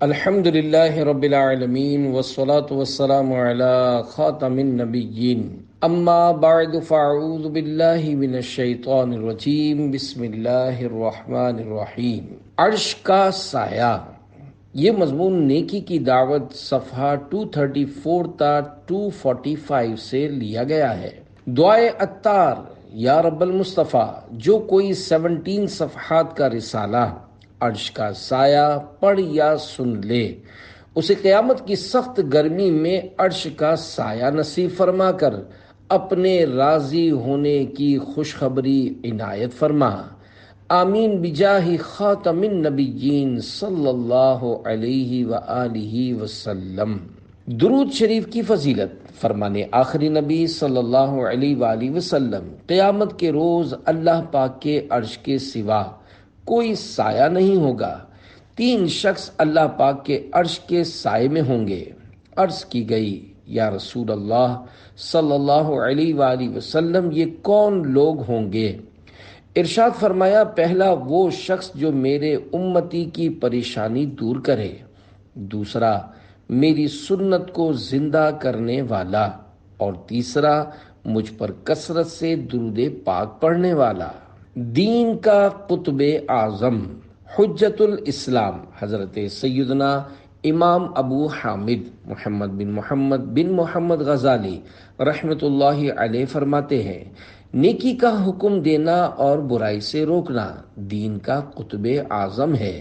الحمد للہ رب العالمین والصلاة والسلام علی خاتم النبیین اما بعد فاعوذ باللہ من الشیطان الرجیم بسم اللہ الرحمن الرحیم۔ عرش کا سایہ، یہ مضمون نیکی کی دعوت صفحہ 234 تا 245 سے لیا گیا ہے۔ دعائے عطار، یا رب المصطفیٰ، جو کوئی 17 صفحات کا رسالہ عرش کا سایہ پڑھ یا سن لے، اسے قیامت کی سخت گرمی میں عرش کا سایہ نصیب فرما کر اپنے راضی ہونے کی خوشخبری عنایت فرما۔ آمین بجاہ خاتم النبیین صلی اللہ علیہ وآلہ وسلم۔ درود شریف کی فضیلت۔ فرمانے آخری نبی صلی اللہ علیہ وآلہ وسلم، قیامت کے روز اللہ پاک کے عرش کے سوا کوئی سایہ نہیں ہوگا۔ 3 شخص اللہ پاک کے عرش کے سائے میں ہوں گے۔ عرض کی گئی، یا رسول اللہ صلی اللہ علیہ وآلہ وسلم، یہ کون لوگ ہوں گے؟ ارشاد فرمایا، پہلا وہ شخص جو میرے امتی کی پریشانی دور کرے، دوسرا میری سنت کو زندہ کرنے والا، اور تیسرا مجھ پر کثرت سے درود پاک پڑھنے والا۔ دین کا قطب اعظم، حجت الاسلام، حضرت سیدنا امام ابو حامد محمد بن محمد غزالی رحمۃ اللہ علیہ فرماتے ہیں، نیکی کا حکم دینا اور برائی سے روکنا دین کا قطب اعظم ہے،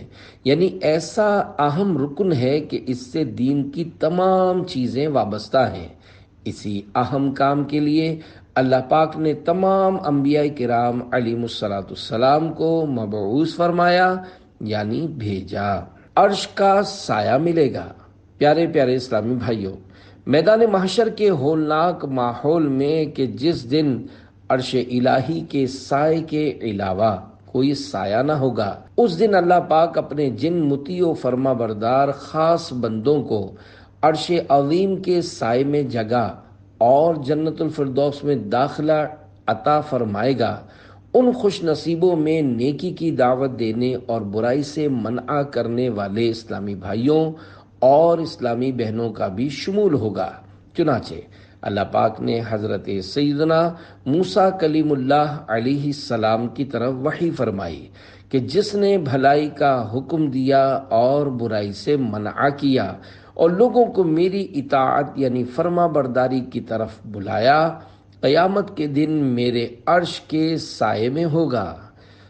یعنی ایسا اہم رکن ہے کہ اس سے دین کی تمام چیزیں وابستہ ہیں۔ اسی اہم کام کے لیے اللہ پاک نے تمام انبیاء کرام علیہم السلام کو مبعوث فرمایا، یعنی بھیجا۔ عرش کا سایہ ملے گا۔ پیارے پیارے اسلامی بھائیوں، میدان محشر کے ہولناک ماحول میں کہ جس دن عرش الہی کے سائے کے علاوہ کوئی سایہ نہ ہوگا، اس دن اللہ پاک اپنے جن مطیع و فرما بردار خاص بندوں کو عرش عظیم کے سائے میں جگہ اور جنت الفردوس میں داخلہ عطا فرمائے گا۔ ان خوش نصیبوں میں نیکی کی دعوت دینے اور برائی سے منع کرنے والے اسلامی بھائیوں اور اسلامی بہنوں کا بھی شمول ہوگا۔ چنانچہ اللہ پاک نے حضرت سیدنا موسیٰ کلیم اللہ علیہ السلام کی طرف وحی فرمائی کہ جس نے بھلائی کا حکم دیا اور برائی سے منع کیا اور لوگوں کو میری اطاعت یعنی فرما برداری کی طرف بلایا، قیامت کے دن میرے عرش کے سائے میں ہوگا۔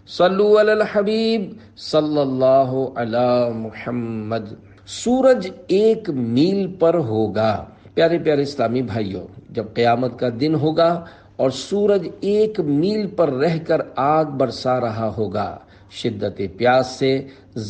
صلو علی الحبیب صلی اللہ علی محمد۔ سورج 1 میل پر ہوگا۔ پیارے پیارے اسلامی بھائیوں، جب قیامت کا دن ہوگا اور سورج 1 میل پر رہ کر آگ برسا رہا ہوگا، شدت پیاس سے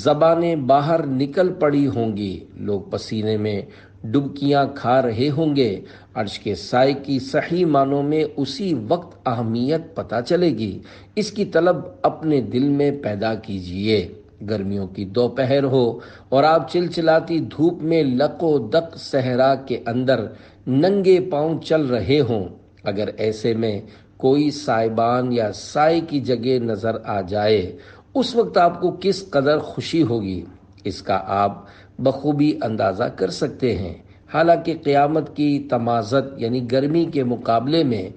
زبانیں باہر نکل پڑی ہوں گی، لوگ پسینے میں ڈبکیاں کھا رہے ہوں گے۔ عرش کے سائے کی صحیح معنوں میں اسی وقت اہمیت پتہ چلے گی۔ اس کی طلب اپنے دل میں پیدا کیجئے۔ گرمیوں کی دوپہر ہو اور آپ چلچلاتی دھوپ میں لق و دق صحرا کے اندر ننگے پاؤں چل رہے ہوں، اگر ایسے میں کوئی سائبان یا سائے کی جگہ نظر آ جائے، اس وقت آپ کو کس قدر خوشی ہوگی، اس کا آپ بخوبی اندازہ کر سکتے ہیں۔ حالانکہ قیامت کی تمازت یعنی گرمی کے مقابلے میں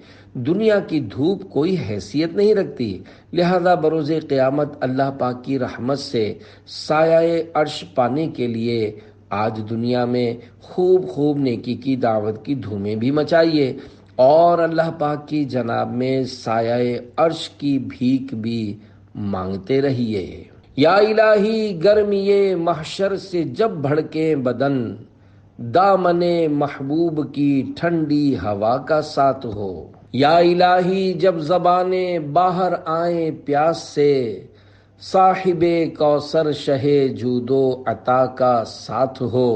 دنیا کی دھوپ کوئی حیثیت نہیں رکھتی، لہذا بروز قیامت اللہ پاک کی رحمت سے سایہ عرش پانے کے لیے آج دنیا میں خوب نیکی کی دعوت کی دھومیں بھی مچائیے اور اللہ پاک کی جناب میں سایہ عرش کی بھیک بھی مانگتے رہیے۔ یا الہی، گرمی محشر سے جب بھڑکے بدن، دامن محبوب کی ٹھنڈی ہوا کا ساتھ ہو۔ یا الہی، جب زبانیں باہر آئیں پیاس سے، صاحب کوثر شہ جود و عطا کا ساتھ ہو۔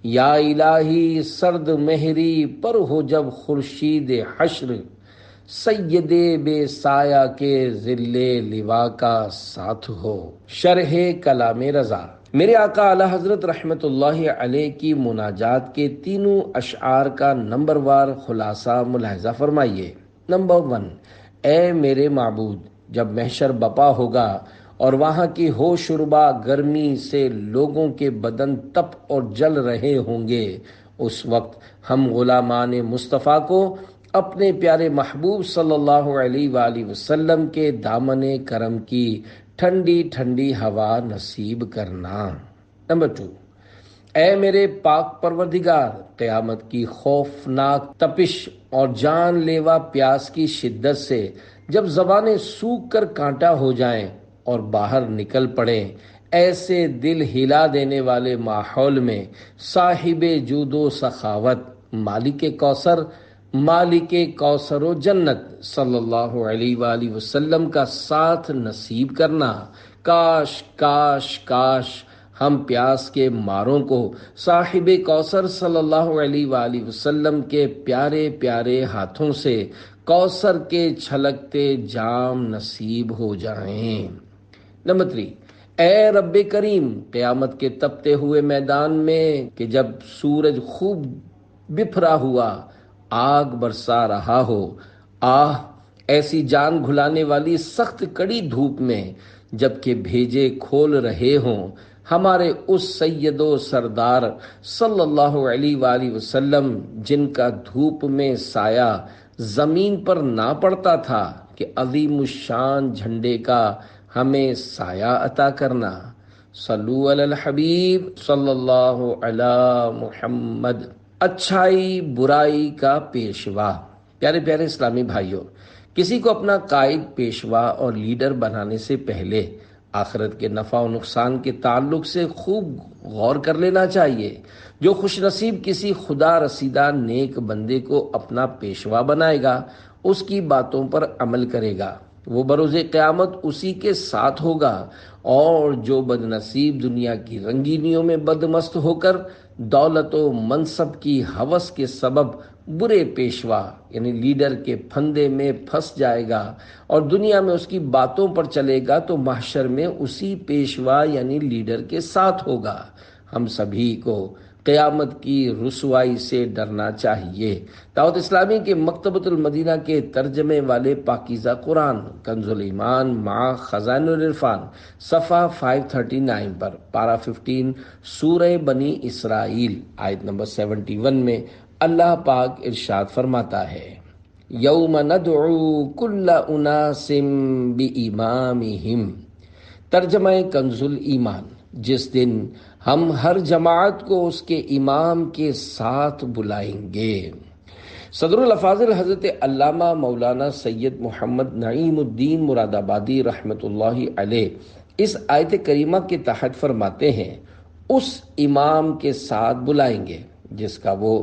یا الہی، سرد مہری پر ہو جب خورشید حشر، سید بے سایہ کے ظل لوا کا ساتھ ہو۔ شرح کلام رضا۔ میرے آقا اعلی حضرت رحمت اللہ علیہ کی مناجات کے تینوں اشعار کا نمبر وار خلاصہ ملاحظہ فرمائیے۔ نمبر 1، اے میرے معبود، جب محشر بپا ہوگا اور وہاں کی ہو شربا گرمی سے لوگوں کے بدن تپ اور جل رہے ہوں گے، اس وقت ہم غلامان مصطفیٰ کو اپنے پیارے محبوب صلی اللہ علیہ وآلہ وسلم کے دامن کرم کی ٹھنڈی ٹھنڈی ہوا نصیب کرنا۔ نمبر 2، اے میرے پاک پروردگار، قیامت کی خوفناک تپش اور جان لیوا پیاس کی شدت سے جب زبانیں سوکھ کر کانٹا ہو جائیں اور باہر نکل پڑیں، ایسے دل ہلا دینے والے ماحول میں صاحب جود و سخاوت، مالک کوثر و جنت صلی اللہ علیہ وآلہ وسلم کا ساتھ نصیب کرنا۔ کاش کاش کاش ہم پیاس کے ماروں کو صاحب کوثر صلی اللہ علیہ وآلہ وسلم کے پیارے پیارے ہاتھوں سے کوثر کے چھلکتے جام نصیب ہو جائیں۔ نمبر 3، اے رب کریم، قیامت کے تپتے ہوئے میدان میں کہ جب سورج خوب بپھرا ہوا آگ برسا رہا ہو، ایسی جان گھلانے والی سخت کڑی دھوپ میں جبکہ بھیجے کھول رہے ہوں، ہمارے اس سید و سردار صلی اللہ علیہ وآلہ وسلم جن کا دھوپ میں سایہ زمین پر نہ پڑتا تھا کہ عظیم الشان جھنڈے کا ہمیں سایہ عطا کرنا۔ صلو علی الحبیب صلی اللہ علی محمد۔ اچھائی برائی کا پیشوا۔ پیارے پیارے اسلامی بھائیوں، کسی کو اپنا قائد، پیشوا اور لیڈر بنانے سے پہلے آخرت کے نفع و نقصان کے تعلق سے خوب غور کر لینا چاہیے۔ جو خوش نصیب کسی خدا رسیدہ نیک بندے کو اپنا پیشوا بنائے گا، اس کی باتوں پر عمل کرے گا، وہ بروز قیامت اسی کے ساتھ ہوگا، اور جو بد نصیب دنیا کی رنگینیوں میں بدمست ہو کر دولت و منصب کی ہوس کے سبب برے پیشوا یعنی لیڈر کے پھندے میں پھنس جائے گا اور دنیا میں اس کی باتوں پر چلے گا، تو محشر میں اسی پیشوا یعنی لیڈر کے ساتھ ہوگا۔ ہم سبھی کو قیامت کی رسوائی سے ڈرنا چاہیے۔ دعوت اسلامی کے مکتبۃ المدینہ کے ترجمے والے پاکیزہ قرآن کنز الایمان مع خزائن العرفان صفحہ 539 پر پارہ 15 سورہ بنی اسرائیل آیت نمبر 71 میں اللہ پاک ارشاد فرماتا ہے، یوم ندعو کل اناس بامامہم۔ ترجمہ کنز الایمان، جس دن ہم ہر جماعت کو اس کے امام کے ساتھ بلائیں گے۔ صدر الافاضل حضرت علامہ مولانا سید محمد نعیم الدین مراد آبادی رحمۃ اللہ علیہ اس آیت کریمہ کے تحت فرماتے ہیں، اس امام کے ساتھ بلائیں گے جس کا وہ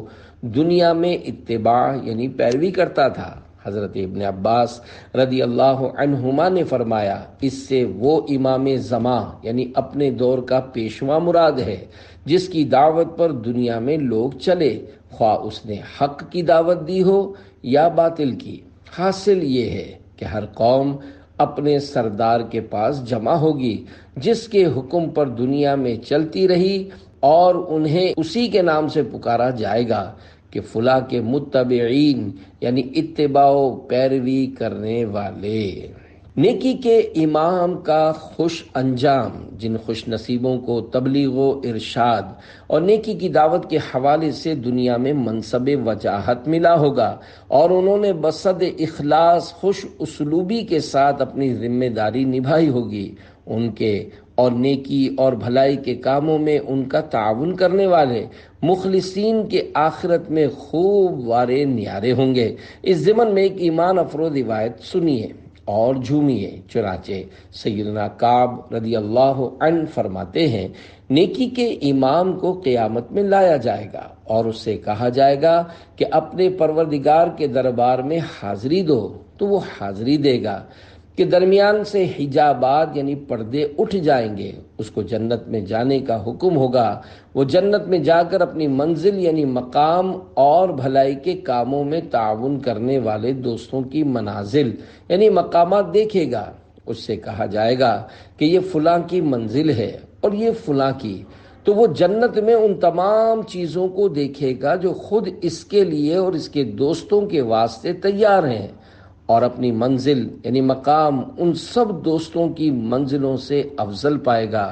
دنیا میں اتباع یعنی پیروی کرتا تھا۔ حضرت ابن عباس رضی اللہ عنہما نے فرمایا، اس سے وہ امام زمان یعنی اپنے دور کا پیشوا مراد ہے جس کی دعوت پر دنیا میں لوگ چلے، خواہ اس نے حق کی دعوت دی ہو یا باطل کی۔ حاصل یہ ہے کہ ہر قوم اپنے سردار کے پاس جمع ہوگی جس کے حکم پر دنیا میں چلتی رہی، اور انہیں اسی کے نام سے پکارا جائے گا کہ فلاں کے متبعین یعنی اتباع و پیروی کرنے والے۔ نیکی کے امام کا خوش انجام، جن خوش نصیبوں کو تبلیغ و ارشاد اور نیکی کی دعوت کے حوالے سے دنیا میں منصب وجاہت ملا ہوگا اور انہوں نے بصد اخلاص خوش اسلوبی کے ساتھ اپنی ذمہ داری نبھائی ہوگی، ان کے اور نیکی اور بھلائی کے کاموں میں ان کا تعاون کرنے والے مخلصین کے آخرت میں خوب وارے نیارے ہوں گے۔ اس ضمن میں ایک ایمان افروز روایت سنیے اور جھومیے۔ چنانچہ سیدنا کعب رضی اللہ عنہ فرماتے ہیں، نیکی کے امام کو قیامت میں لایا جائے گا اور اس سے کہا جائے گا کہ اپنے پروردگار کے دربار میں حاضری دو، تو وہ حاضری دے گا کہ درمیان سے حجابات یعنی پردے اٹھ جائیں گے، اس کو جنت میں جانے کا حکم ہوگا، وہ جنت میں جا کر اپنی منزل یعنی مقام اور بھلائی کے کاموں میں تعاون کرنے والے دوستوں کی منازل یعنی مقامات دیکھے گا۔ اس سے کہا جائے گا کہ یہ فلاں کی منزل ہے اور یہ فلاں کی، تو وہ جنت میں ان تمام چیزوں کو دیکھے گا جو خود اس کے لیے اور اس کے دوستوں کے واسطے تیار ہیں، اور اپنی منزل یعنی مقام ان سب دوستوں کی منزلوں سے افضل پائے گا۔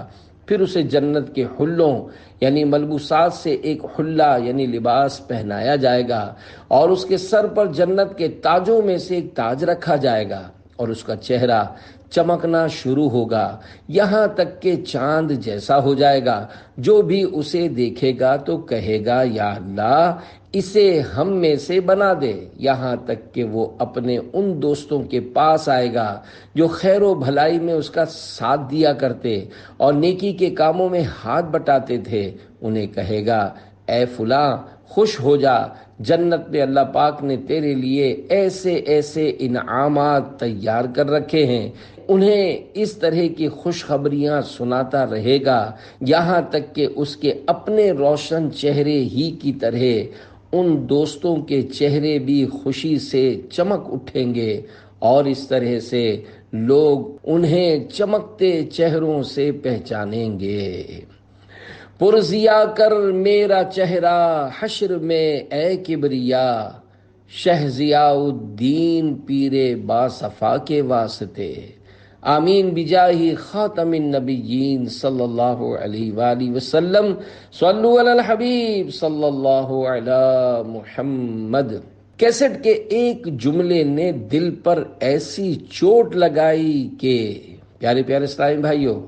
پھر اسے جنت کے حلوں یعنی ملبوسات سے ایک حلہ یعنی لباس پہنایا جائے گا، اور اس کے سر پر جنت کے تاجوں میں سے ایک تاج رکھا جائے گا، اور اس کا چہرہ چمکنا شروع ہوگا یہاں تک کہ چاند جیسا ہو جائے گا۔ جو بھی اسے دیکھے گا تو کہے گا یا اللہ اسے ہم میں سے بنا دے، یہاں تک کہ وہ اپنے ان دوستوں کے پاس آئے گا جو خیر و بھلائی میں اس کا ساتھ دیا کرتے اور نیکی کے کاموں میں ہاتھ بٹاتے تھے۔ انہیں کہے گا اے فلاں خوش ہو جا، جنت میں اللہ پاک نے تیرے لیے ایسے ایسے انعامات تیار کر رکھے ہیں۔ انہیں اس طرح کی خوشخبریاں سناتا رہے گا یہاں تک کہ اس کے اپنے روشن چہرے ہی کی طرح ان دوستوں کے چہرے بھی خوشی سے چمک اٹھیں گے، اور اس طرح سے لوگ انہیں چمکتے چہروں سے پہچانیں گے۔ پرزیا کر میرا چہرہ حشر میں اے کبریا، شہ ضیاء الدین پیر باصفا کے واسطے، آمین بجاہ خاتم النبیین صلی اللہ علیہ وآلہ وسلم، صلو علی الحبیب صلی اللہ علی محمد۔ کیسٹ کے ایک جملے نے دل پر ایسی چوٹ لگائی کہ پیارے پیارے اسلامی بھائیوں،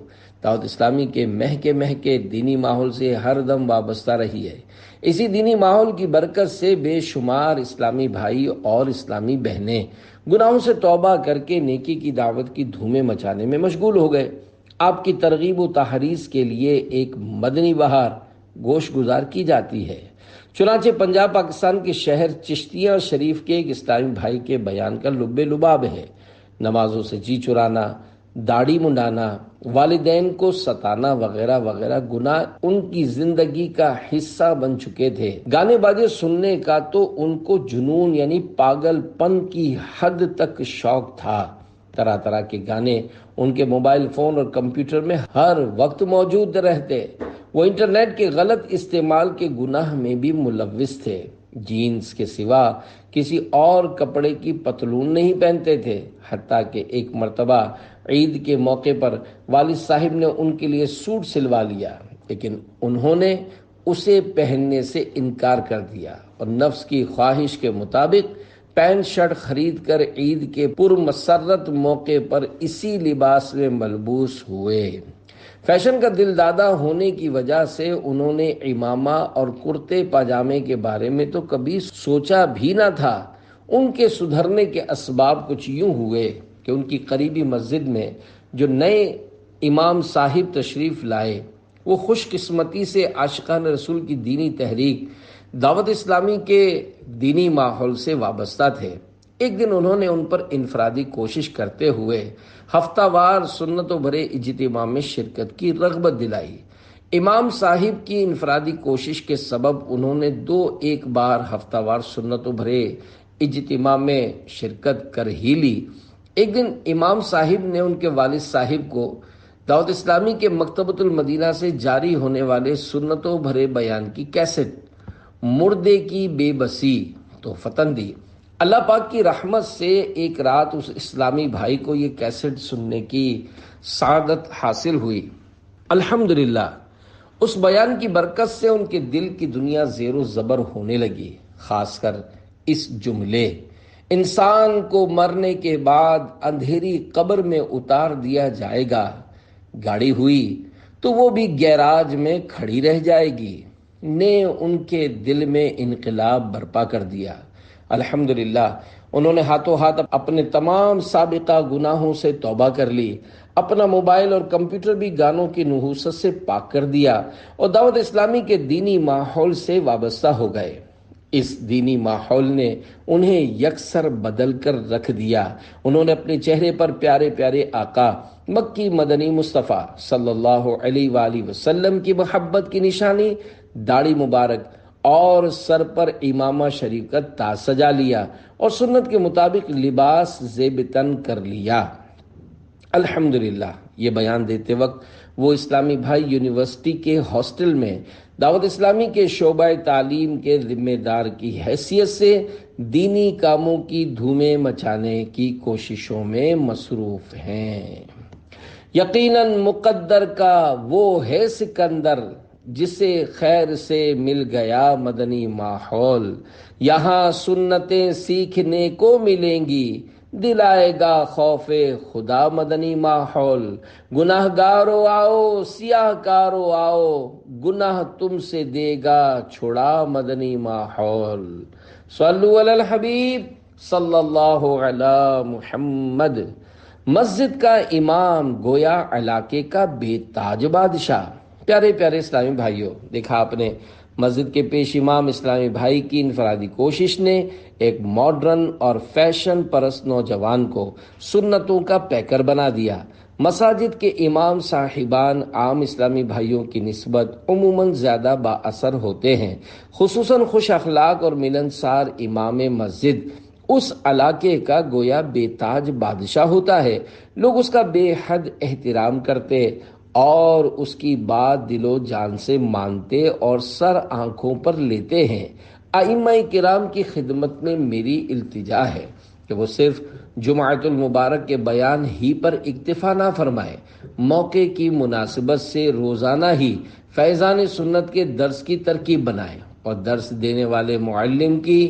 دعوت اسلامی کے مہکے دینی ماحول سے ہر دم وابستہ رہی ہے۔ اسی دینی ماحول کی برکت سے بے شمار اسلامی بھائی اور اسلامی بہنیں گناہوں سے توبہ کر کے نیکی کی دعوت کی دھومیں مچانے میں مشغول ہو گئے۔ آپ کی ترغیب و تحریض کے لیے ایک مدنی بہار گوش گزار کی جاتی ہے۔ چنانچہ پنجاب پاکستان کے شہر چشتیہ شریف کے ایک اسلامی بھائی کے بیان کا لب لباب ہے۔ نمازوں سے جی چرانا، داڑھی منڈانا، والدین کو ستانا وغیرہ وغیرہ گناہ ان کی زندگی کا حصہ بن چکے تھے۔ گانے باجے سننے کا تو ان کو جنون یعنی پاگل پن کی حد تک شوق تھا۔ طرح طرح کے گانے ان کے موبائل فون اور کمپیوٹر میں ہر وقت موجود رہتے۔ وہ انٹرنیٹ کے غلط استعمال کے گناہ میں بھی ملوث تھے۔ جینز کے سوا کسی اور کپڑے کی پتلون نہیں پہنتے تھے، حتیٰ کہ ایک مرتبہ عید کے موقع پر والد صاحب نے ان کے لیے سوٹ سلوا لیا، لیکن انہوں نے اسے پہننے سے انکار کر دیا اور نفس کی خواہش کے مطابق پینٹ شرٹ خرید کر عید کے پرمسرت موقع پر اسی لباس میں ملبوس ہوئے۔ فیشن کا دل دادا ہونے کی وجہ سے انہوں نے امامہ اور کرتے پاجامے کے بارے میں تو کبھی سوچا بھی نہ تھا۔ ان کے سدھرنے کے اسباب کچھ یوں ہوئے کہ ان کی قریبی مسجد میں جو نئے امام صاحب تشریف لائے وہ خوش قسمتی سے عاشقان رسول کی دینی تحریک دعوت اسلامی کے دینی ماحول سے وابستہ تھے۔ ایک دن انہوں نے ان پر انفرادی کوشش کرتے ہوئے ہفتہ وار سنتوں بھرے اجتماع میں شرکت کی رغبت دلائی۔ امام صاحب کی انفرادی کوشش کے سبب انہوں نے ایک بار ہفتہ وار سنتوں بھرے اجتماع میں شرکت کر ہی لی۔ ایک دن امام صاحب نے ان کے والد صاحب کو دعوت اسلامی کے مکتبۃ المدینہ سے جاری ہونے والے سنتوں بھرے بیان کی کیسٹ مردے کی بے بسی تحفتاً دی۔ اللہ پاک کی رحمت سے ایک رات اس اسلامی بھائی کو یہ کیسٹ سننے کی سعادت حاصل ہوئی۔ الحمدللہ اس بیان کی برکت سے ان کے دل کی دنیا زیر و زبر ہونے لگی، خاص کر اس جملے انسان کو مرنے کے بعد اندھیری قبر میں اتار دیا جائے گا، گاڑی ہوئی تو وہ بھی گیراج میں کھڑی رہ جائے گی، نے ان کے دل میں انقلاب برپا کر دیا۔ الحمدللہ انہوں نے ہاتھوں ہاتھ اپنے تمام سابقہ گناہوں سے توبہ کر لی، اپنا موبائل اور کمپیوٹر بھی گانوں کی نحوست سے پاک کر دیا اور دعوت اسلامی کے دینی ماحول سے وابستہ ہو گئے۔ اس دینی ماحول نے انہیں یکسر بدل کر رکھ دیا۔ انہوں نے اپنے چہرے پر پیارے پیارے آقا مکی مدنی مصطفیٰ صلی اللہ علیہ وآلہ وسلم کی محبت کی نشانی داڑھی مبارک اور سر پر امامہ شریف کا تاج سجا لیا اور سنت کے مطابق لباس زیب تن کر لیا۔ الحمدللہ یہ بیان دیتے وقت وہ اسلامی بھائی یونیورسٹی کے ہاسٹل میں دعوت اسلامی کے شعبہ تعلیم کے ذمہ دار کی حیثیت سے دینی کاموں کی دھومیں مچانے کی کوششوں میں مصروف ہیں۔ یقیناً مقدر کا وہ ہے سکندر، جسے خیر سے مل گیا مدنی ماحول، یہاں سنتیں سیکھنے کو ملیں گی، دلائے گا خوف خدا مدنی ماحول۔ گناہ گارو آؤ، سیاہ کارو آؤ، گناہ تم سے دے گا چھڑا مدنی ماحول۔ صلو علی الحبیب صلی اللہ علی محمد۔ مسجد کا امام گویا علاقے کا بے تاج بادشاہ۔ پیارے پیارے اسلامی بھائیوں، دیکھا آپ نے مسجد کے پیش امام اسلامی بھائی کی انفرادی کوشش نے ایک ماڈرن اور فیشن پرست نوجوان کو سنتوں کا پیکر بنا دیا۔ مساجد کے امام صاحبان عام اسلامی بھائیوں کی نسبت عموماً زیادہ با اثر ہوتے ہیں، خصوصاً خوش اخلاق اور ملنسار امام مسجد اس علاقے کا گویا بے تاج بادشاہ ہوتا ہے۔ لوگ اس کا بے حد احترام کرتے اور اس کی بات دل و جان سے مانتے اور سر آنکھوں پر لیتے ہیں۔ ائمہ کرام کی خدمت میں میری التجا ہے کہ وہ صرف جمعۃ المبارک کے بیان ہی پر اکتفا نہ فرمائے، موقع کی مناسبت سے روزانہ ہی فیضان سنت کے درس کی ترکیب بنائے اور درس دینے والے معلم کی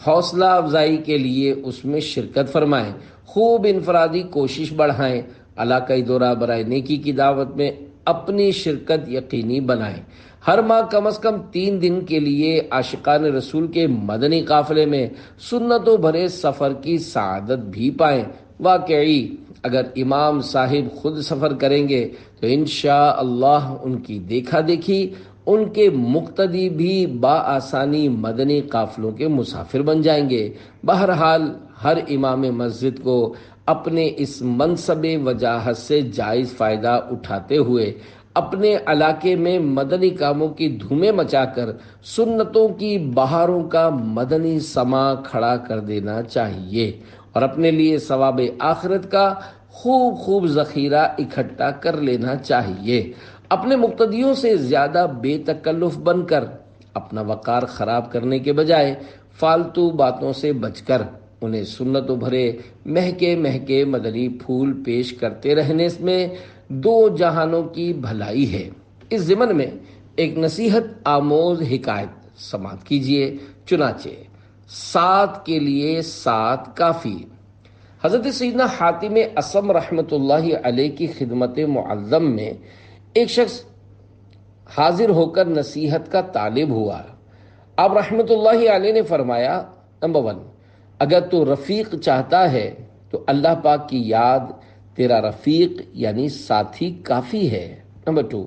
حوصلہ افزائی کے لیے اس میں شرکت فرمائیں، خوب انفرادی کوشش بڑھائیں، علاقائی دورہ برائے نیکی کی دعوت میں اپنی شرکت یقینی بنائیں۔ ہر ماہ کم از کم 3 دن کے لیے عاشقان رسول کے مدنی قافلے میں سنتوں بھرے سفر کی سعادت بھی پائیں۔ واقعی اگر امام صاحب خود سفر کریں گے تو انشاءاللہ ان کی دیکھا دیکھی ان کے مقتدی بھی بآسانی مدنی قافلوں کے مسافر بن جائیں گے۔ بہرحال ہر امام مسجد کو اپنے اس منصب وجاہت سے جائز فائدہ اٹھاتے ہوئے اپنے علاقے میں مدنی کاموں کی دھومیں مچا کر سنتوں کی بہاروں کا مدنی سما کھڑا کر دینا چاہیے اور اپنے لیے ثواب آخرت کا خوب ذخیرہ اکٹھا کر لینا چاہیے۔ اپنے مقتدیوں سے زیادہ بے تکلف بن کر اپنا وقار خراب کرنے کے بجائے فالتو باتوں سے بچ کر انہیں سنتوں بھرے مہکے مہکے مدنی پھول پیش کرتے رہنے میں 2 جہانوں کی بھلائی ہے۔ اس ضمن میں ایک نصیحت آموز حکایت سماعت کیجیے۔ چنانچہ 7 کے لیے 7 کافی۔ حضرت سیدنا حاتم اصم رحمۃ اللہ علیہ کی خدمت معظم میں ایک شخص حاضر ہو کر نصیحت کا طالب ہوا۔ آپ رحمۃ اللہ علیہ نے فرمایا، نمبر 1، اگر تو رفیق چاہتا ہے تو اللہ پاک کی یاد تیرا رفیق یعنی ساتھی کافی ہے۔ نمبر 2،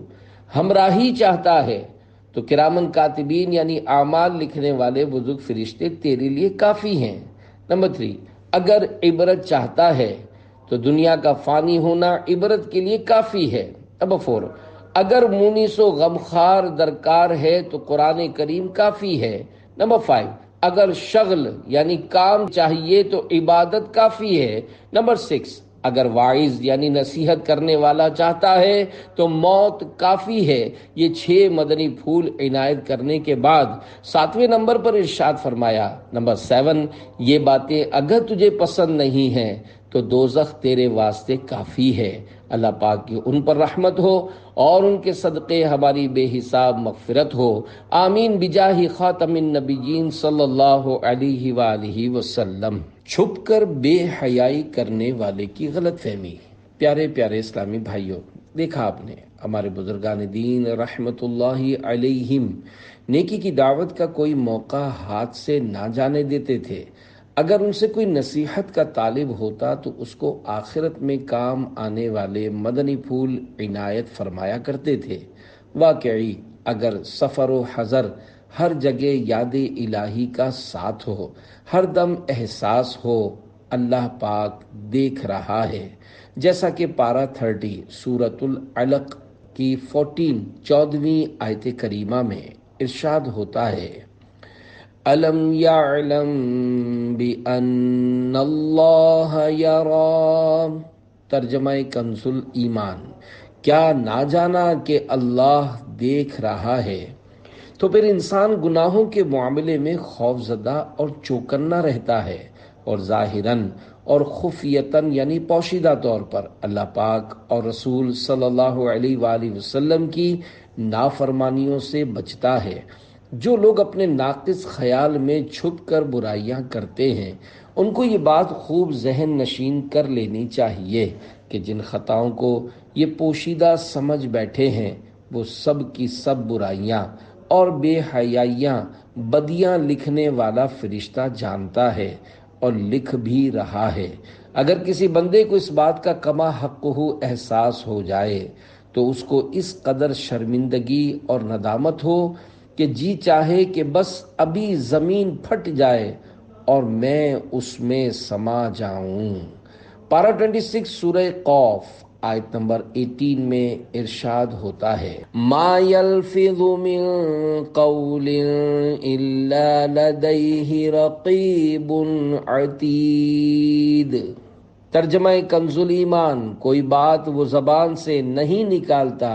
ہمراہی چاہتا ہے تو کرامن کاتبین یعنی اعمال لکھنے والے بزرگ فرشتے تیرے لیے کافی ہیں۔ نمبر 3، اگر عبرت چاہتا ہے تو دنیا کا فانی ہونا عبرت کے لیے کافی ہے۔ نمبر 4، اگر مونس و غمخوار درکار ہے تو قرآن کریم کافی ہے۔ نمبر 5، اگر شغل یعنی کام چاہیے تو عبادت کافی ہے۔ نمبر 6، اگر واعظ یعنی نصیحت کرنے والا چاہتا ہے تو موت کافی ہے۔ یہ 6 مدنی پھول عنایت کرنے کے بعد 7ویں نمبر پر ارشاد فرمایا، نمبر 7، یہ باتیں اگر تجھے پسند نہیں ہیں تو دوزخ تیرے واسطے کافی ہے۔ اللہ پاک کی ان پر رحمت ہو اور ان کے صدقے ہماری بے حساب مغفرت ہو، آمین بجاہ خاتم النبیین صلی اللہ علیہ وآلہ وسلم۔ چھپ کر بے حیائی کرنے والے کی غلط فہمی۔ پیارے پیارے اسلامی بھائیوں، دیکھا آپ نے ہمارے بزرگان دین رحمت اللہ علیہم نیکی کی دعوت کا کوئی موقع ہاتھ سے نہ جانے دیتے تھے۔ اگر ان سے کوئی نصیحت کا طالب ہوتا تو اس کو آخرت میں کام آنے والے مدنی پھول عنایت فرمایا کرتے تھے۔ واقعی اگر سفر و حضر ہر جگہ یاد الہی کا ساتھ ہو، ہر دم احساس ہو اللہ پاک دیکھ رہا ہے، جیسا کہ پارہ 30 سورۃ العلق کی 14ویں آیت کریمہ میں ارشاد ہوتا ہے، الم یعلم بان اللہ یری، ترجمہ کنز الایمان، کیا نہ جانا کہ اللہ دیکھ رہا ہے۔ تو پھر انسان گناہوں کے معاملے میں خوف زدہ اور چوکنا رہتا ہے، اور ظاہراً اور خفیتاً یعنی پوشیدہ طور پر اللہ پاک اور رسول صلی اللہ علیہ وآلہ وسلم کی نافرمانیوں سے بچتا ہے۔ جو لوگ اپنے ناقص خیال میں چھپ کر برائیاں کرتے ہیں، ان کو یہ بات خوب ذہن نشین کر لینی چاہیے کہ جن خطاؤں کو یہ پوشیدہ سمجھ بیٹھے ہیں، وہ سب کی سب برائیاں اور بے حیائیاں بدیاں لکھنے والا فرشتہ جانتا ہے اور لکھ بھی رہا ہے۔ اگر کسی بندے کو اس بات کا کما حق احساس ہو جائے تو اس کو اس قدر شرمندگی اور ندامت ہو کہ جی چاہے کہ بس ابھی زمین پھٹ جائے اور میں اس میں سما جاؤں۔ پارہ 26 سورہ قوف آیت نمبر 18 میں ارشاد ہوتا ہے، ما یلفظ من قول الا لدیہ رقیب عتید۔ ترجمہ کنز ایمان، کوئی بات وہ زبان سے نہیں نکالتا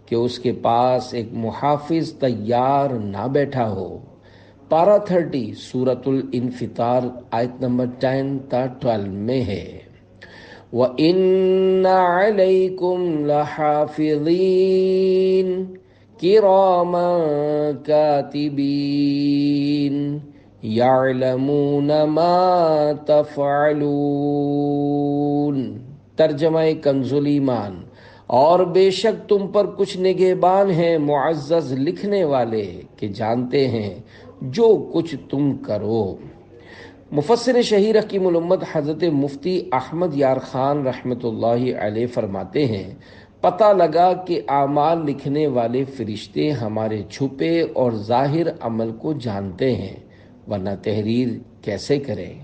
کہ اس کے پاس ایک محافظ تیار نہ بیٹھا ہو۔ پارہ 30 سورۃ الانفطار آیت نمبر 10 تا 12 میں ہے، وَإِنَّ عَلَيْكُمْ لَحَافِظِينَ كِرَامًا كَاتِبِينَ يَعْلَمُونَ مَا تَفْعَلُونَ۔ ترجمہ کنز ایمان، اور بے شک تم پر کچھ نگہبان ہیں معزز لکھنے والے کہ جانتے ہیں جو کچھ تم کرو۔ مفسر شہیر حکیم الامت حضرت مفتی احمد یار خان رحمۃ اللہ علیہ فرماتے ہیں، پتہ لگا کہ اعمال لکھنے والے فرشتے ہمارے چھپے اور ظاہر عمل کو جانتے ہیں، ورنہ تحریر کیسے کریں؟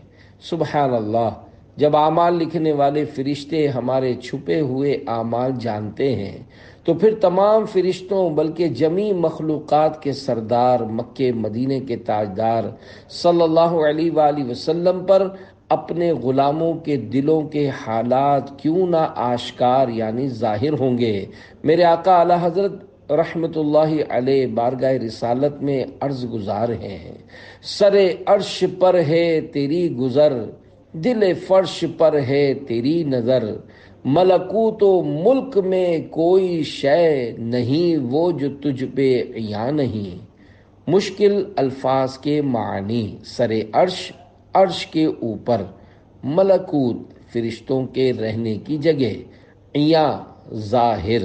سبحان اللہ، جب اعمال لکھنے والے فرشتے ہمارے چھپے ہوئے اعمال جانتے ہیں تو پھر تمام فرشتوں بلکہ جمیع مخلوقات کے سردار، مکے مدینے کے تاجدار صلی اللہ علیہ وآلہ وسلم پر اپنے غلاموں کے دلوں کے حالات کیوں نہ آشکار یعنی ظاہر ہوں گے۔ میرے آقا اعلی حضرت رحمت اللہ علیہ بارگاہ رسالت میں عرض گزار ہیں، سر عرش پر ہے تیری گزر، دل فرش پر ہے تیری نظر، ملکوت و ملک میں کوئی شے نہیں وہ جو تجھ پہ عیاں نہیں۔ مشکل الفاظ کے معنی، سر عرش، عرش کے اوپر، ملکوت فرشتوں کے رہنے کی جگہ، عیاں ظاہر،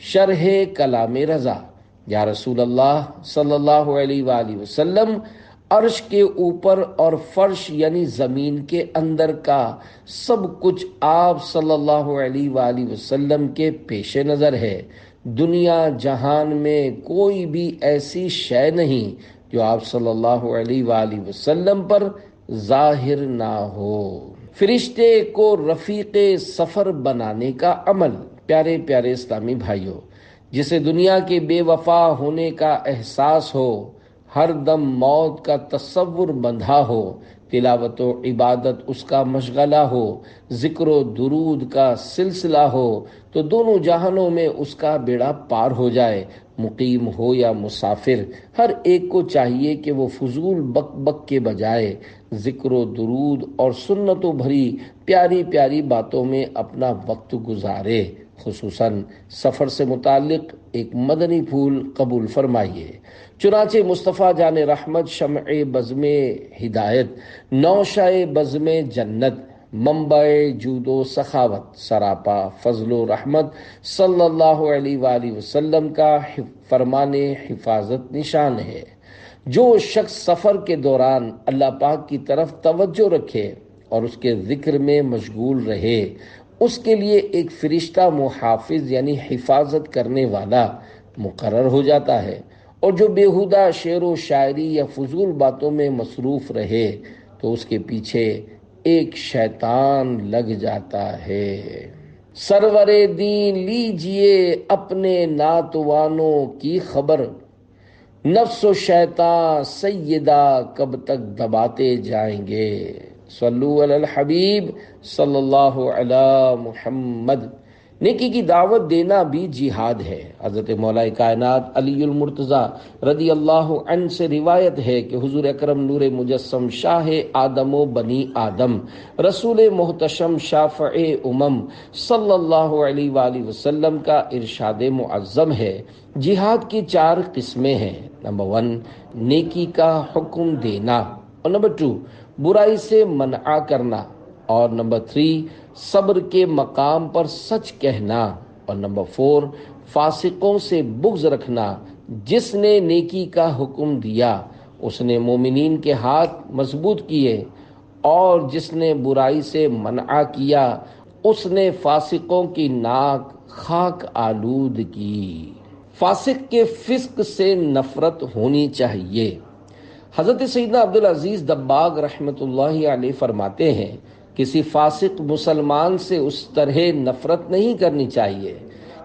شرح کلام رضا۔ یا رسول اللہ صلی اللہ علیہ وآلہ وسلم، عرش کے اوپر اور فرش یعنی زمین کے اندر کا سب کچھ آپ صلی اللہ علیہ وآلہ وسلم کے پیش نظر ہے۔ دنیا جہان میں کوئی بھی ایسی شے نہیں جو آپ صلی اللہ علیہ وآلہ وسلم پر ظاہر نہ ہو۔ فرشتے کو رفیق سفر بنانے کا عمل۔ پیارے پیارے اسلامی بھائیوں، جسے دنیا کے بے وفا ہونے کا احساس ہو، ہر دم موت کا تصور بندھا ہو، تلاوت و عبادت اس کا مشغلہ ہو، ذکر و درود کا سلسلہ ہو، تو دونوں جہانوں میں اس کا بیڑا پار ہو جائے۔ مقیم ہو یا مسافر، ہر ایک کو چاہیے کہ وہ فضول بک بک کے بجائے ذکر و درود اور سنتوں بھری پیاری پیاری باتوں میں اپنا وقت گزارے۔ خصوصاً سفر سے متعلق ایک مدنی پھول قبول فرمائیے۔ چنانچہ مصطفیٰ جان رحمت، شمع بزم ہدایت، نوشہ بزم جنت، منبع جود و سخاوت، سراپا فضل و رحمت صلی اللہ علیہ وآلہ وسلم کا فرمان حفاظت نشان ہے۔ جو شخص سفر کے دوران اللہ پاک کی طرف توجہ رکھے اور اس کے ذکر میں مشغول رہے، اس کے لیے ایک فرشتہ محافظ یعنی حفاظت کرنے والا مقرر ہو جاتا ہے، اور جو بیہودہ شعر و شاعری یا فضول باتوں میں مصروف رہے تو اس کے پیچھے ایک شیطان لگ جاتا ہے۔ سرور دین لیجئے اپنے ناتوانوں کی خبر، نفس و شیطان سیدہ کب تک دباتے جائیں گے۔ صلو علی الحبیب صلی اللہ علی محمد۔ نیکی کی دعوت دینا بھی جہاد ہے۔ حضرت مولا کائنات علی المرتضیٰ رضی اللہ عنہ سے روایت ہے کہ حضور اکرم نور مجسم شاہ آدم و بنی آدم رسول محتشم شافع صلی اللہ علیہ وآلہ وسلم کا ارشاد معظم ہے، جہاد کی 4 قسمیں ہیں۔ نمبر 1 نیکی کا حکم دینا، اور نمبر 2 برائی سے منع کرنا، اور نمبر 3 صبر کے مقام پر سچ کہنا، اور نمبر 4 فاسقوں سے بغض رکھنا۔ جس نے نیکی کا حکم دیا اس نے مومنین کے ہاتھ مضبوط کیے، اور جس نے برائی سے منع کیا اس نے فاسقوں کی ناک خاک آلود کی۔ فاسق کے فسق سے نفرت ہونی چاہیے۔ حضرت سیدنا عبدالعزیز دباغ رحمۃ اللہ علیہ فرماتے ہیں، کسی فاسق مسلمان سے اس طرح نفرت نہیں کرنی چاہیے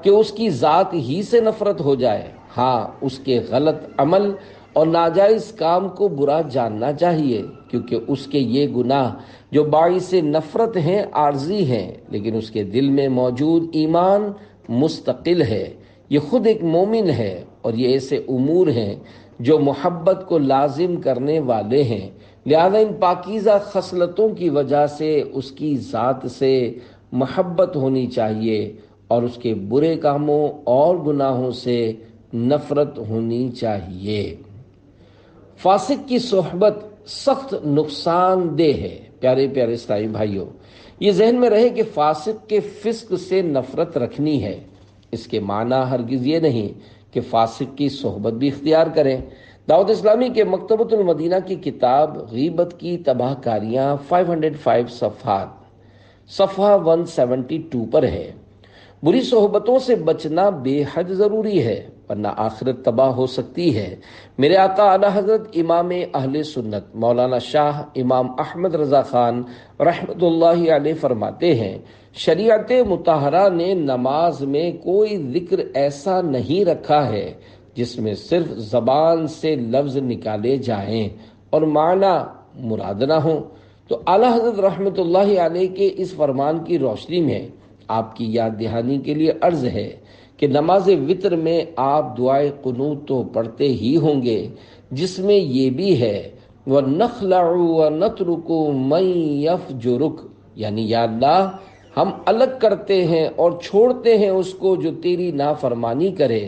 کہ اس کی ذات ہی سے نفرت ہو جائے۔ ہاں، اس کے غلط عمل اور ناجائز کام کو برا جاننا چاہیے، کیونکہ اس کے یہ گناہ جو باعث نفرت ہیں عارضی ہیں، لیکن اس کے دل میں موجود ایمان مستقل ہے، یہ خود ایک مومن ہے، اور یہ ایسے امور ہیں جو محبت کو لازم کرنے والے ہیں۔ لہذا ان پاکیزہ خصلتوں کی وجہ سے اس کی ذات سے محبت ہونی چاہیے، اور اس کے برے کاموں اور گناہوں سے نفرت ہونی چاہیے۔ فاسق کی صحبت سخت نقصان دہ ہے۔ پیارے پیارے اسلامی بھائیوں، یہ ذہن میں رہے کہ فاسق کے فسق سے نفرت رکھنی ہے، اس کے معنی ہرگز یہ نہیں کہ فاسق کی صحبت بھی اختیار کریں۔ دعوت اسلامی کے مکتبۃ المدینہ کی کتاب غیبت کی تباہ کاریاں 505 صفحہ 172 پر ہے، بری صحبتوں سے بچنا بے حد ضروری ہے، ورنہ آخرت تباہ ہو سکتی ہے۔ میرے آقا اعلی حضرت امام اہل سنت مولانا شاہ امام احمد رضا خان رحمۃ اللہ علیہ فرماتے ہیں، شریعت مطہرہ نے نماز میں کوئی ذکر ایسا نہیں رکھا ہے جس میں صرف زبان سے لفظ نکالے جائیں اور معنی مراد نہ ہوں۔ تو اعلی حضرت رحمۃ اللہ علیہ کے اس فرمان کی روشنی میں آپ کی یاد دہانی کے لیے عرض ہے کہ نماز وتر میں آپ دعائے قنوت تو پڑھتے ہی ہوں گے، جس میں یہ بھی ہے وَنَخْلَعُ وَنَتْرُكُ مَن يَفْجُرُكَ، یعنی یا اللہ ہم الگ کرتے ہیں اور چھوڑتے ہیں اس کو جو تیری نافرمانی کرے۔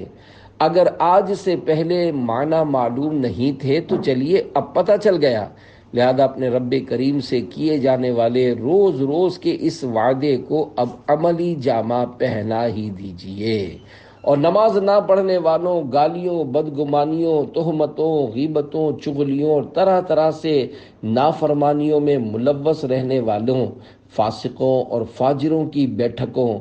اگر آج سے پہلے معنی معلوم نہیں تھے تو چلیے اب پتہ چل گیا، لہذا اپنے رب کریم سے کیے جانے والے روز روز کے اس وعدے کو اب عملی جامہ پہنا ہی دیجئے، اور نماز نہ پڑھنے والوں، گالیوں، بدگمانیوں، تہمتوں، غیبتوں، چغلیوں اور طرح طرح سے نافرمانیوں میں ملوث رہنے والوں، فاسقوں اور فاجروں کی بیٹھکوں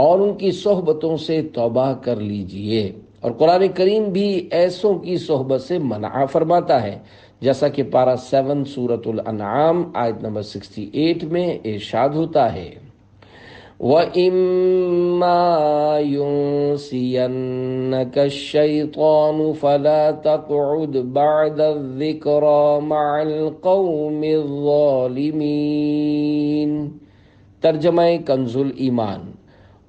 اور ان کی صحبتوں سے توبہ کر لیجئے۔ اور قرآن کریم بھی ایسوں کی صحبت سے منع فرماتا ہے، جیسا کہ پارہ 7 سورۃ الانعام آیت نمبر 68 میں ارشاد ہوتا ہے، وَإِمَّا يُنْسِيَنَّكَ الشَّيْطَانُ فَلَا تَقْعُدْ بَعْدَ الذِّكْرَى مَعَ الْقَوْمِ الظَّالِمِينَ۔ ترجمہ کنز الایمان،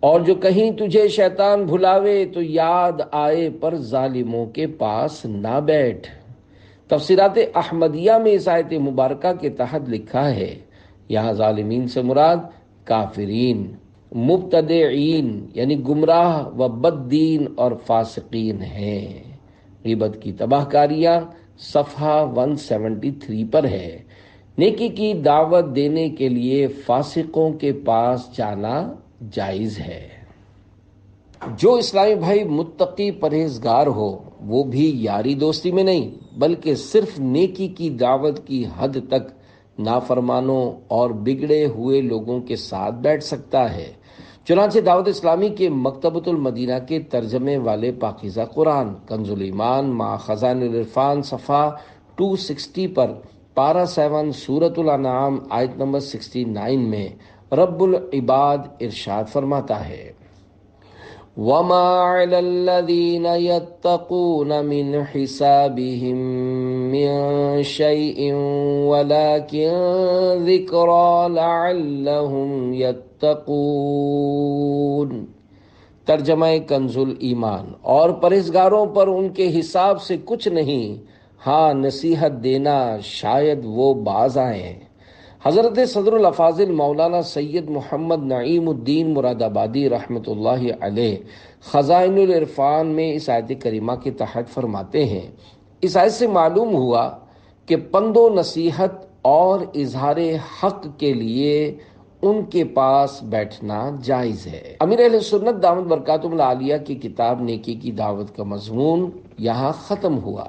اور جو کہیں تجھے شیطان بھلاوے تو یاد آئے پر ظالموں کے پاس نہ بیٹھ۔ تفسیرات احمدیہ میں اس آیت مبارکہ کے تحت لکھا ہے، یہاں ظالمین سے مراد کافرین، مبتدعین یعنی گمراہ و بد دین اور فاسقین ہیں۔ غیبت کی تباہ کاریاں صفحہ 173 پر ہے۔ نیکی کی دعوت دینے کے لیے فاسقوں کے پاس جانا جائز ہے۔ جو اسلامی بھائی متقی پرہیزگار ہو وہ بھی یاری دوستی میں نہیں بلکہ صرف نیکی کی دعوت کی حد تک نافرمانوں اور بگڑے ہوئے لوگوں کے ساتھ بیٹھ سکتا ہے۔ چنانچہ دعوت اسلامی کے مکتبۃ المدینہ کے ترجمے والے پاکیزہ قرآن کنز الایمان مع خزائن العرفان صفحہ 260 پر پارہ 7 سورۃ الانعام آیت نمبر 69 میں رب العباد ارشاد فرماتا ہے، وَمَا عَلَى الَّذِينَ يَتَّقُونَ مِنْ حِسَابِهِمْ مِنْ شَيْءٍ وَلَكِنْ ذِكْرَى لَعَلَّهُمْ يَتَّقُونَ۔ ترجمہ کنزل ایمان۔ اور پرہیزگاروں پر ان کے حساب سے کچھ نہیں، ہاں نصیحت دینا شاید وہ باز آئیں۔ حضرت صدر الافاضل مولانا سید محمد نعیم الدین مراد آبادی رحمۃ اللہ علیہ خزائن العرفان میں اس آیت کریمہ کے تحت فرماتے ہیں، اس آیت سے معلوم ہوا کہ پند و نصیحت اور اظہار حق کے لیے ان کے پاس بیٹھنا جائز ہے۔ امیر اہل سنت دامت برکاتہم العالیہ کی کتاب نیکی کی دعوت کا مضمون یہاں ختم ہوا۔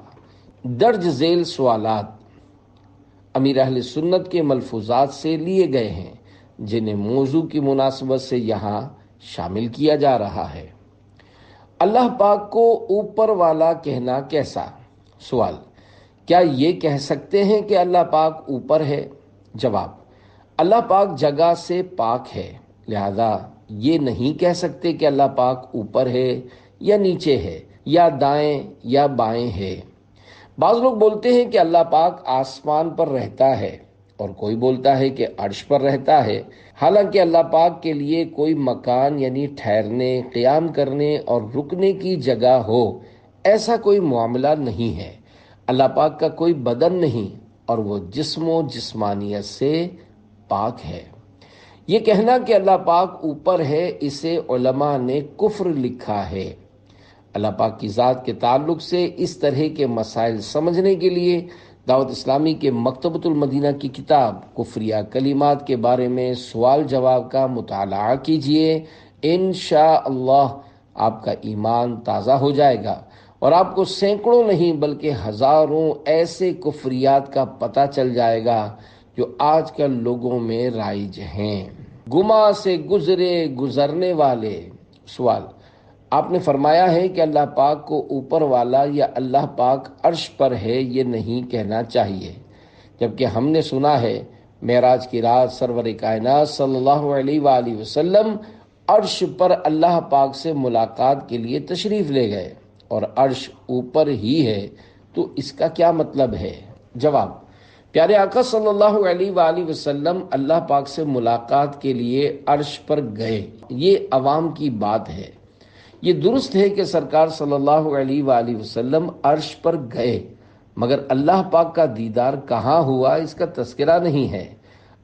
درج ذیل سوالات امیر اہل سنت کے ملفوظات سے لیے گئے ہیں، جنہیں موضوع کی مناسبت سے یہاں شامل کیا جا رہا ہے۔ اللہ پاک کو اوپر والا کہنا کیسا؟ سوال: کیا یہ کہہ سکتے ہیں کہ اللہ پاک اوپر ہے؟ جواب: اللہ پاک جگہ سے پاک ہے، لہذا یہ نہیں کہہ سکتے کہ اللہ پاک اوپر ہے یا نیچے ہے یا دائیں یا بائیں ہے۔ بعض لوگ بولتے ہیں کہ اللہ پاک آسمان پر رہتا ہے، اور کوئی بولتا ہے کہ عرش پر رہتا ہے، حالانکہ اللہ پاک کے لیے کوئی مکان یعنی ٹھہرنے، قیام کرنے اور رکنے کی جگہ ہو، ایسا کوئی معاملہ نہیں ہے۔ اللہ پاک کا کوئی بدن نہیں اور وہ جسم و جسمانیت سے پاک ہے۔ یہ کہنا کہ اللہ پاک اوپر ہے، اسے علماء نے کفر لکھا ہے۔ اللہ پاک کی ذات کے تعلق سے اس طرح کے مسائل سمجھنے کے لیے دعوت اسلامی کے مکتبۃ المدینہ کی کتاب کفریہ کلمات کے بارے میں سوال جواب کا مطالعہ کیجیے۔ انشاءاللہ آپ کا ایمان تازہ ہو جائے گا اور آپ کو سینکڑوں نہیں بلکہ ہزاروں ایسے کفریات کا پتہ چل جائے گا جو آج کل لوگوں میں رائج ہیں۔ گما سے گزرنے والے۔ سوال: آپ نے فرمایا ہے کہ اللہ پاک کو اوپر والا یا اللہ پاک عرش پر ہے، یہ نہیں کہنا چاہیے، جبکہ ہم نے سنا ہے معراج کی رات سرور کائنات صلی اللہ علیہ وآلہ وسلم عرش پر اللہ پاک سے ملاقات کے لیے تشریف لے گئے، اور عرش اوپر ہی ہے، تو اس کا کیا مطلب ہے؟ جواب: پیارے آقا صلی اللہ علیہ وآلہ وسلم اللہ پاک سے ملاقات کے لیے عرش پر گئے، یہ عوام کی بات ہے۔ یہ درست ہے کہ سرکار صلی اللہ علیہ وآلہ وسلم عرش پر گئے، مگر اللہ پاک کا دیدار کہاں ہوا اس کا تذکرہ نہیں ہے۔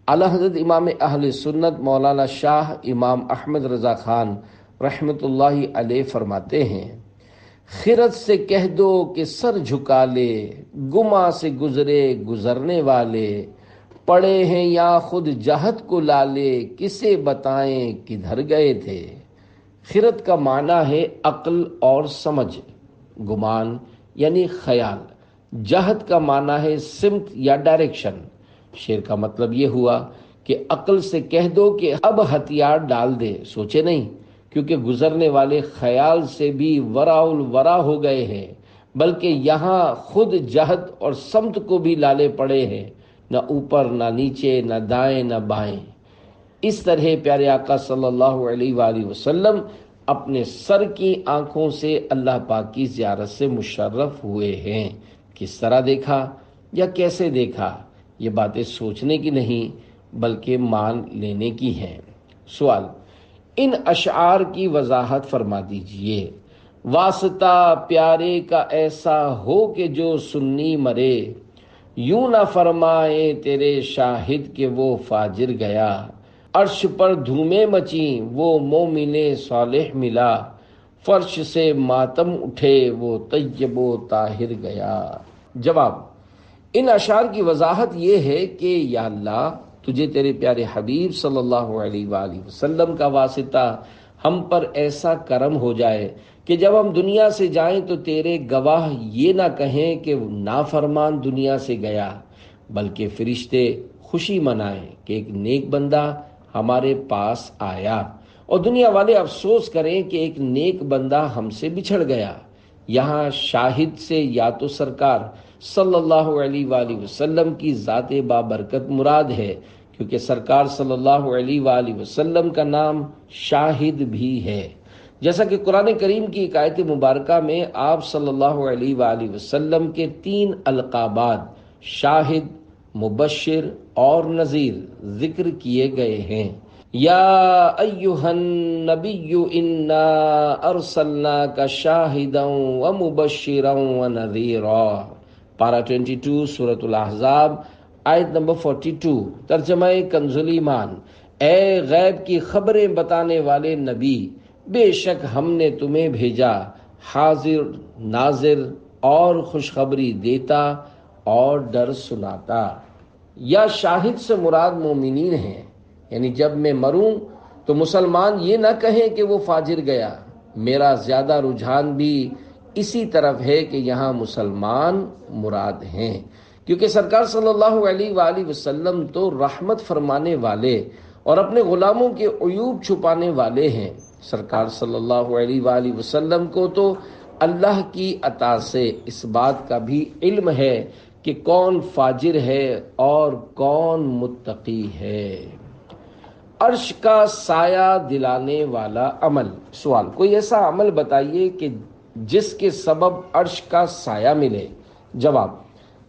اعلیٰ حضرت امام اہل سنت مولانا شاہ امام احمد رضا خان رحمۃ اللہ علیہ فرماتے ہیں، خرد سے کہہ دو کہ سر جھکا لے، گما سے گزرنے والے، پڑے ہیں یا خود جہت کو لالے، کسے بتائیں کدھر گئے تھے۔ خرد کا معنی ہے عقل اور سمجھ، گمان یعنی خیال، جہت کا معنی ہے سمت یا ڈائریکشن۔ شعر کا مطلب یہ ہوا کہ عقل سے کہہ دو کہ اب ہتھیار ڈال دے، سوچے نہیں، کیونکہ گزرنے والے خیال سے بھی وراء الورا ہو گئے ہیں، بلکہ یہاں خود جہت اور سمت کو بھی لالے پڑے ہیں، نہ اوپر نہ نیچے نہ دائیں نہ بائیں۔ اس طرح پیارے آقا صلی اللہ علیہ وآلہ وسلم اپنے سر کی آنکھوں سے اللہ پاک کی زیارت سے مشرف ہوئے ہیں۔ کس طرح دیکھا یا کیسے دیکھا، یہ باتیں سوچنے کی نہیں بلکہ مان لینے کی ہیں۔ سوال: ان اشعار کی وضاحت فرما دیجئے۔ واسطہ پیارے کا ایسا ہو کہ جو سنی مرے، یوں نہ فرمائے تیرے شاہد کہ وہ فاجر گیا۔ عرش پر دھومیں مچیں وہ مومن صالح ملا، فرش سے ماتم اٹھے وہ طیب و طاہر گیا۔ جواب: ان اشعار کی وضاحت یہ ہے کہ یا اللہ، تجھے تیرے پیارے حبیب صلی اللہ علیہ وآلہ وسلم کا واسطہ ہم پر ایسا کرم ہو جائے کہ جب ہم دنیا سے جائیں تو تیرے گواہ یہ نہ کہیں کہ نافرمان دنیا سے گیا، بلکہ فرشتے خوشی منائیں کہ ایک نیک بندہ ہمارے پاس آیا، اور دنیا والے افسوس کریں کہ ایک نیک بندہ ہم سے بچھڑ گیا۔ یہاں شاہد سے یا تو سرکار صلی اللہ علیہ وآلہ وسلم کی ذات بابرکت مراد ہے، کیونکہ سرکار صلی اللہ علیہ وآلہ وسلم کا نام شاہد بھی ہے، جیسا کہ قرآن کریم کی ایک آیت مبارکہ میں آپ صلی اللہ علیہ وآلہ وسلم کے 3 القابات شاہد، مبشر اور نذیر ذکر کیے گئے ہیں۔ یا ایھا النبی انا ارسلناک شاہدا ومبشرا ونذیرا، پارہ 22 سورۃ الاحزاب آیت نمبر 42، ترجمہ کنز ایمان۔ اے غیب کی خبریں بتانے والے نبی، بے شک ہم نے تمہیں بھیجا حاضر ناظر اور خوشخبری دیتا اور ڈر سناتا۔ یا شاہد سے مراد مومنین ہیں، یعنی جب میں مروں تو مسلمان یہ نہ کہیں کہ وہ فاجر گیا۔ میرا زیادہ رجحان بھی اسی طرف ہے کہ یہاں مسلمان مراد ہیں، کیونکہ سرکار صلی اللہ علیہ وآلہ وسلم تو رحمت فرمانے والے اور اپنے غلاموں کے عیوب چھپانے والے ہیں۔ سرکار صلی اللہ علیہ وآلہ وسلم کو تو اللہ کی عطا سے اس بات کا بھی علم ہے کہ کون فاجر ہے اور کون متقی ہے۔ عرش کا سایہ دلانے والا عمل۔ سوال، کوئی ایسا عمل بتائیے کہ جس کے سبب عرش کا سایہ ملے۔ جواب،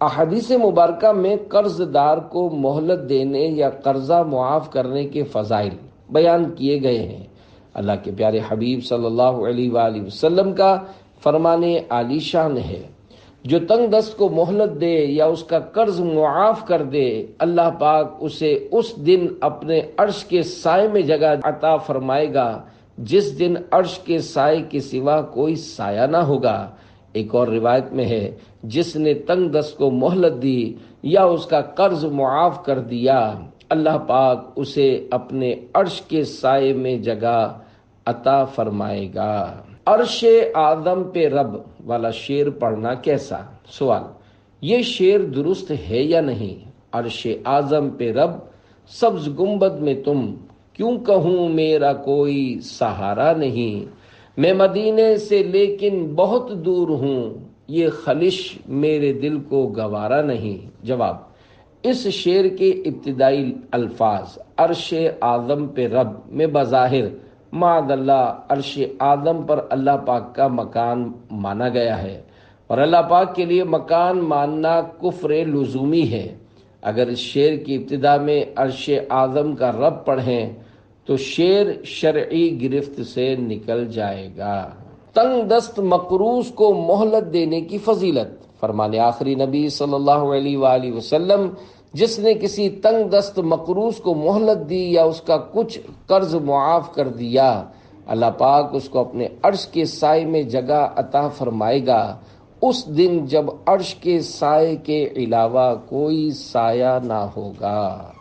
احادیث مبارکہ میں قرض دار کو مہلت دینے یا قرضہ معاف کرنے کے فضائل بیان کیے گئے ہیں۔ اللہ کے پیارے حبیب صلی اللہ علیہ وآلہ وسلم کا فرمان عالی شان ہے، جو تنگ دست کو مہلت دے یا اس کا قرض معاف کر دے، اللہ پاک اسے اس دن اپنے عرش کے سائے میں جگہ عطا فرمائے گا جس دن عرش کے سائے کے سوا کوئی سایہ نہ ہوگا۔ ایک اور روایت میں ہے، جس نے تنگ دست کو مہلت دی یا اس کا قرض معاف کر دیا، اللہ پاک اسے اپنے عرش کے سائے میں جگہ عطا فرمائے گا۔ عرش اعظم پہ رب والا شعر پڑھنا کیسا؟ سوال، یہ شعر درست ہے یا نہیں؟ عرش اعظم پہ رب، سبز گنبد میں تم، کیوں کہوں میرا کوئی سہارا نہیں، میں مدینے سے لیکن بہت دور ہوں، یہ خلش میرے دل کو گوارا نہیں۔ جواب، اس شعر کے ابتدائی الفاظ عرش اعظم پہ رب میں بظاہر معاذ اللہ عرش اعظم پر اللہ پاک کا مکان مانا گیا ہے، اور اللہ پاک کے لیے مکان ماننا کفر لزومی ہے۔ اگر اس شعر کی ابتدا میں عرش اعظم کا رب پڑھیں تو شعر شرعی گرفت سے نکل جائے گا۔ تنگ دست مقروض کو مہلت دینے کی فضیلت۔ فرمان آخری نبی صلی اللہ علیہ وآلہ وسلم، جس نے کسی تنگ دست مقروض کو مہلت دی یا اس کا کچھ قرض معاف کر دیا، اللہ پاک اس کو اپنے عرش کے سائے میں جگہ عطا فرمائے گا اس دن جب عرش کے سائے کے علاوہ کوئی سایہ نہ ہوگا۔